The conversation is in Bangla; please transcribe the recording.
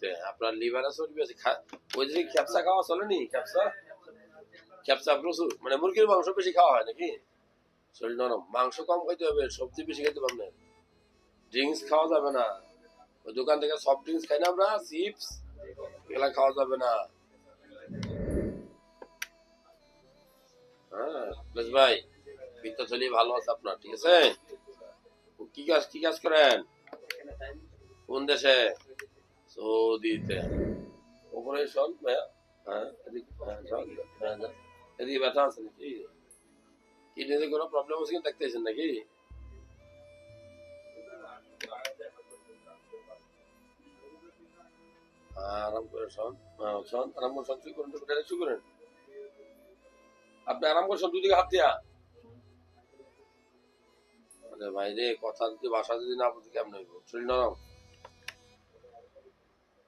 দিতে আপনার লিভারে চর্বি আছে ওই যে ক্যাপসা খাওয়া চলে নি ক্যাপসা প্রচুর মানে মুরগির মাংস বেশি খাওয়া হয় নাকি শরীর নরম মাংস কম খাইতে হবে সবজি বেশি খাইতে পারবেন ড্রিঙ্কস খাওয়া যাবে না ওই দোকান থেকে সফট ড্রিঙ্কস খাই না আমরা চিপস এগুলা খাওয়া যাবে না হ্যাঁ ভাই বিত্ত চলি ভালো আছে আপনার ঠিক আছে কি কাজ করেন কোন দেশে সৌদিতে ওপরে শোন ভাইয়া হ্যাঁ এদিকে ব্যথা আছে নাকি কিডনিতে কোনো প্রবলেম আছে কি দেখতেছেন নাকি আরাম করে শোন আরাম করে শোন শুরু করেন শুরু করেন আপনি আরাম করে শোন দুদিকে হাত দিয়া ভাই রে কথা যদি বাসা যদি না বলতে কেমন হইব শরীর নরম